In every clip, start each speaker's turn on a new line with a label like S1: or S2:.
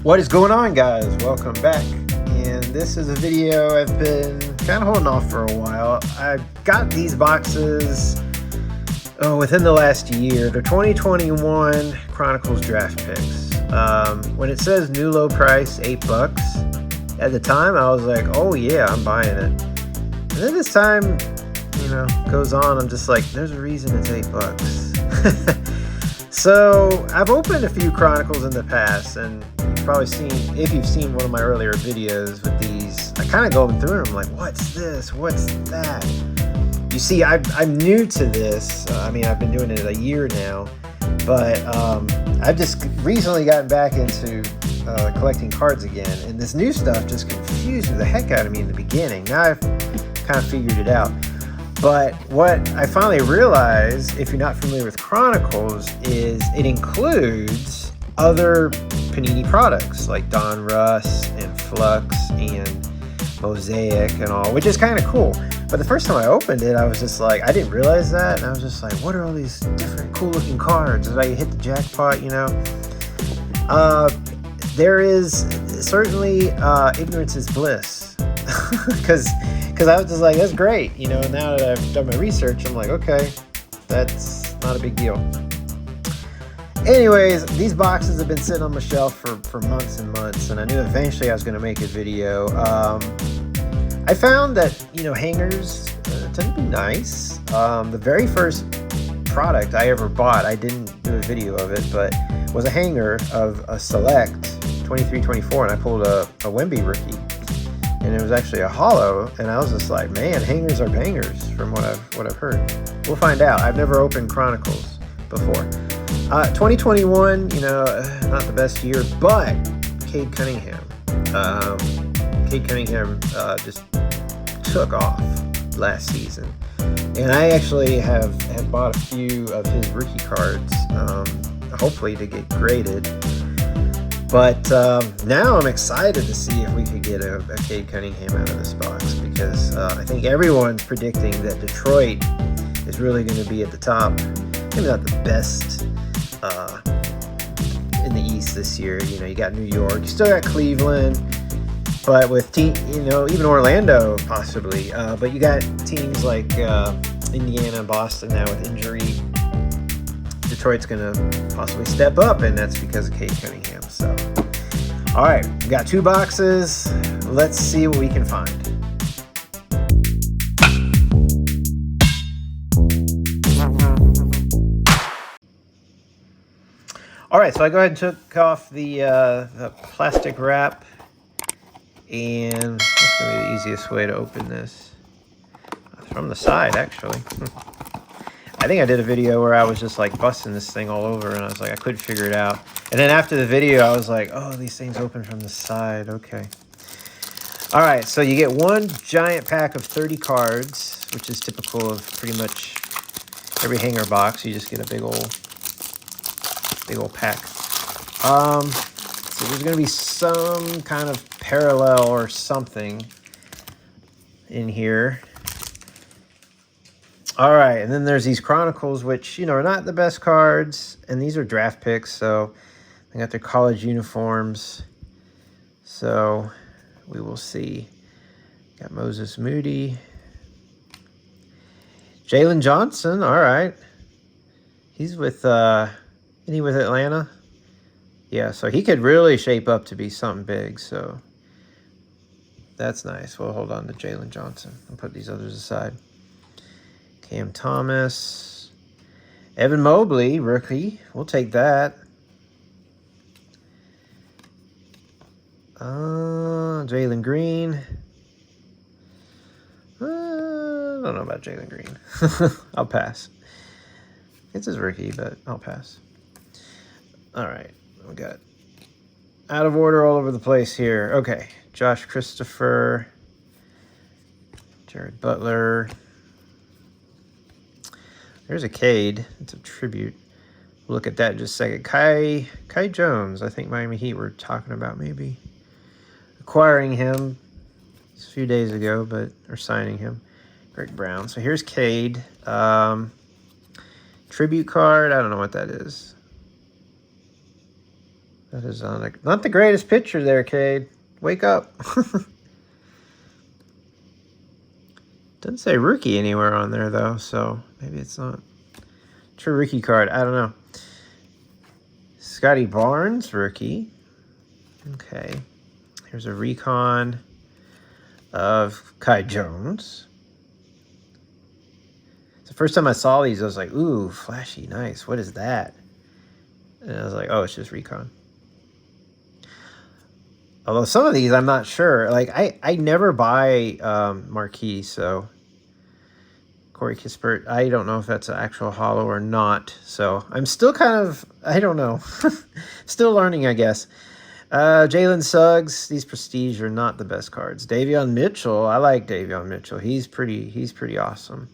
S1: What is going on, guys? Welcome back. And this is a video I've been kind of holding off for a while. I got these boxes within the last year. They're 2021 Chronicles draft picks. When it says new low price, $8, at the time I was like, oh yeah, I'm buying it. And then as time, goes on, I'm just like, there's a reason it's $8. So I've opened a few Chronicles in the past, and you've probably seen, if you've seen one of my earlier videos with these, I kind of go through them like, what's this? What's that? You see, I'm new to this. I've been doing it a year now, but I've just recently gotten back into collecting cards again, and this new stuff just confused the heck out of me in the beginning. Now I've kind of figured it out. But what I finally realized, if you're not familiar with Chronicles, is it includes other Panini products like Don Russ and Flux and Mosaic and all, which is kind of cool. But the first time I opened it, I was just like, I didn't realize that. And I was just like, what are all these different cool looking cards? Did I hit the jackpot, There is certainly ignorance is bliss. Because I was just like, that's great. Now that I've done my research, I'm like, okay, that's not a big deal. Anyways, these boxes have been sitting on my shelf for months and months, and I knew eventually I was going to make a video. I found that, hangers tend to be nice. The very first product I ever bought, I didn't do a video of it, but was a hanger of a Select 23-24, and I pulled a Wemby rookie. And it was actually a hollow, and I was just like, man, hangers are bangers from what I've heard. We'll find out. I've never opened Chronicles before. 2021, not the best year, but Cade Cunningham. Cade Cunningham just took off last season. And I actually have bought a few of his rookie cards, hopefully to get graded. But now I'm excited to see if we could get a Cade Cunningham out of this box, because I think everyone's predicting that Detroit is really going to be at the top. Maybe not the best in the East this year. You got New York, you still got Cleveland, but with even Orlando possibly. But you got teams like Indiana, Boston now with injury. Detroit's going to possibly step up, and that's because of Cade Cunningham. So, all right, we got two boxes. Let's see what we can find. All right, so I go ahead and took off the plastic wrap, and that's going to be the easiest way to open this. From the side, actually. I think I did a video where I was just like busting this thing all over, and I was like, I couldn't figure it out. And then after the video, I was like, oh, these things open from the side. Okay. All right, so you get one giant pack of 30 cards, which is typical of pretty much every hanger box. You just get a big old pack. So there's going to be some kind of parallel or something in here. All right, and then there's these Chronicles, which, are not the best cards, and these are draft picks, so they got their college uniforms, so we will see. Got Moses Moody. Jalen Johnson, all right. He's with, isn't he with Atlanta? Yeah, so he could really shape up to be something big, so that's nice. We'll hold on to Jalen Johnson and put these others aside. Cam Thomas. Evan Mobley, rookie. We'll take that. Jalen Green. I don't know about Jalen Green. I'll pass. It's his rookie, but I'll pass. All right. We got out of order all over the place here. Okay. Josh Christopher. Jared Butler. There's a Cade. It's a tribute. We'll look at that in just a second. Kai Jones. I think Miami Heat were talking about maybe acquiring him a few days ago, or signing him. Greg Brown. So here's Cade. Tribute card. I don't know what that is. That is not the greatest picture there, Cade. Wake up. Doesn't say rookie anywhere on there, though, so maybe it's not. True rookie card. I don't know. Scotty Barnes, rookie. Okay. Here's a recon of Kai Jones. The first time I saw these, I was like, ooh, flashy, nice. What is that? And I was like, oh, it's just recon. Although some of these, I'm not sure. Like, I never buy marquee, so Corey Kispert, I don't know if that's an actual holo or not. So I'm still kind of, I don't know. Still learning, I guess. Jalen Suggs, these prestige are not the best cards. Davion Mitchell, I like Davion Mitchell. He's pretty awesome.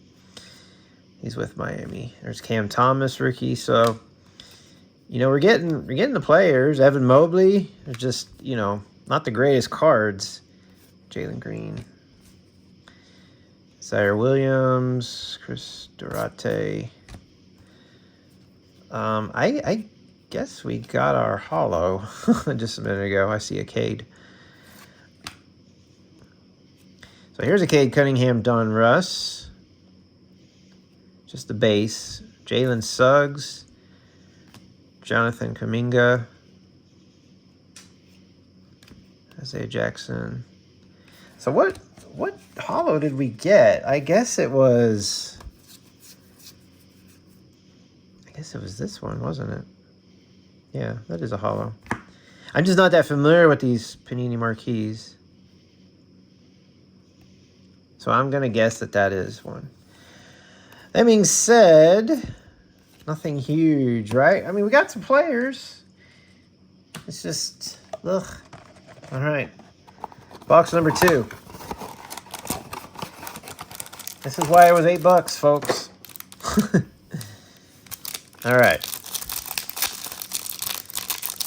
S1: He's with Miami. There's Cam Thomas, rookie. So, you know, we're getting the players. Evan Mobley, they're just, you know, not the greatest cards. Jalen Green. Zaire Williams, Chris Durate. I guess we got our holo just a minute ago. I see a Cade. So here's a Cade Cunningham Donruss. Just the base. Jalen Suggs. Jonathan Kuminga. Isaiah Jackson. So what holo did we get? I guess it was this one, wasn't it? Yeah, that is a holo. I'm just not that familiar with these Panini marquees. So I'm going to guess that is one. That being said, nothing huge, right? I mean, we got some players. It's just, ugh. All right. Box number 2. This is why it was $8, folks. All right.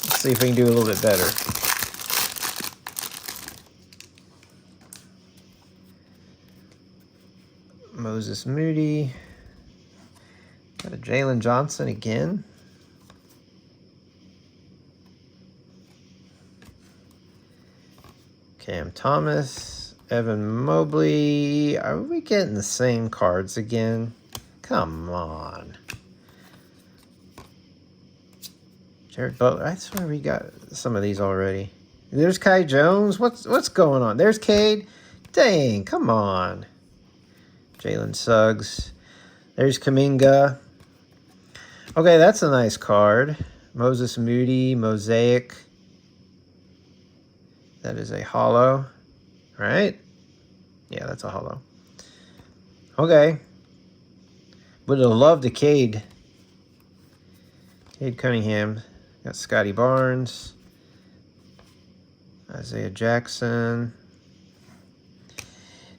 S1: Let's see if we can do a little bit better. Moses Moody. Got a Jalen Johnson again. Cam Thomas. Evan Mobley. Are we getting the same cards again? Come on. Jared Butler. I swear we got some of these already. There's Kai Jones. What's going on? There's Cade. Dang, come on. Jalen Suggs. There's Kuminga. Okay, that's a nice card. Moses Moody, Mosaic. That is a holo, right? Yeah, that's a holo. Okay. Would have loved a Cade. Cade Cunningham. Got Scotty Barnes. Isaiah Jackson.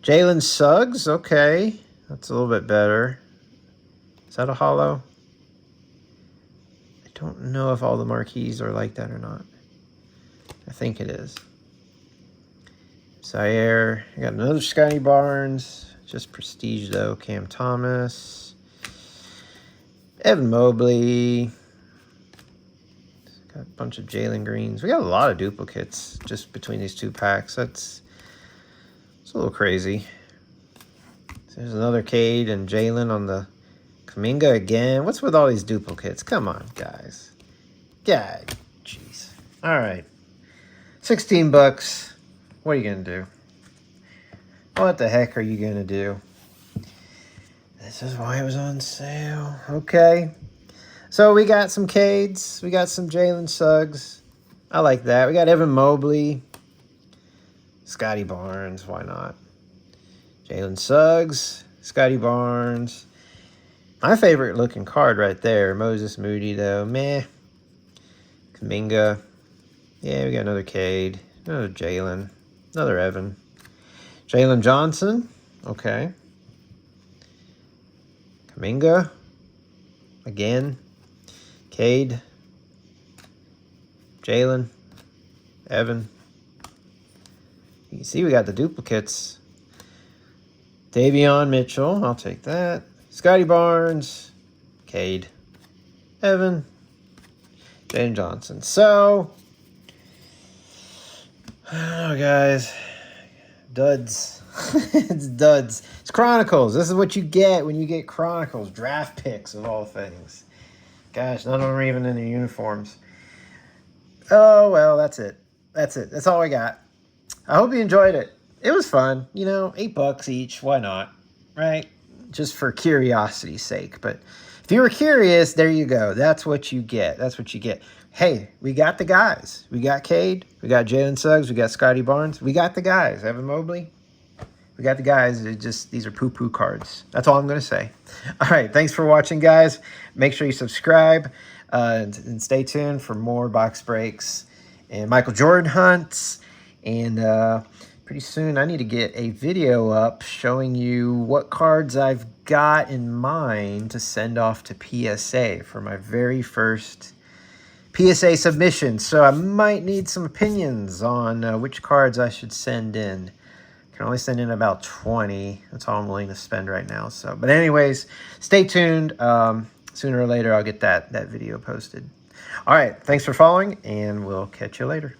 S1: Jalen Suggs. Okay. That's a little bit better. Is that a holo? I don't know if all the marquees are like that or not. I think it is. Zaire. I got another Scotty Barnes. Just prestige though. Cam Thomas. Evan Mobley. Got a bunch of Jalen Greens. We got a lot of duplicates just between these two packs. It's a little crazy. So there's another Cade and Jalen on the Kuminga again. What's with all these duplicates? Come on, guys. God, jeez. All right. $16. What are you going to do? What the heck are you going to do? This is why it was on sale. Okay. So we got some Cades. We got some Jalen Suggs. I like that. We got Evan Mobley. Scotty Barnes. Why not? Jalen Suggs. Scotty Barnes. My favorite looking card right there. Moses Moody, though. Meh. Kuminga. Yeah, we got another Cade. Another Jalen. Another Evan. Jalen Johnson. Okay. Kuminga. Again. Cade. Jalen. Evan. You can see we got the duplicates. Davion Mitchell. I'll take that. Scotty Barnes. Cade. Evan. Jalen Johnson. So, Oh, guys. Duds. It's duds. It's Chronicles. This is what you get when you get Chronicles. Draft picks of all things. Gosh, none of them are even in their uniforms. Oh, well, that's it. That's it. That's all I got. I hope you enjoyed it. It was fun. You know, $8 each. Why not? Right? Just for curiosity's sake. But if you were curious, there you go. That's what you get. That's what you get. Hey, we got the guys. We got Cade. We got Jalen Suggs. We got Scotty Barnes. We got the guys. Evan Mobley. We got the guys. These are poo-poo cards. That's all I'm going to say. All right. Thanks for watching, guys. Make sure you subscribe and stay tuned for more box breaks and Michael Jordan hunts. And pretty soon I need to get a video up showing you what cards I've got in mind to send off to PSA for my very first PSA submission. So I might need some opinions on which cards I should send in. I can only send in about 20. That's all I'm willing to spend right now. So, but anyways, stay tuned. Sooner or later, I'll get that video posted. All right. Thanks for following, and we'll catch you later.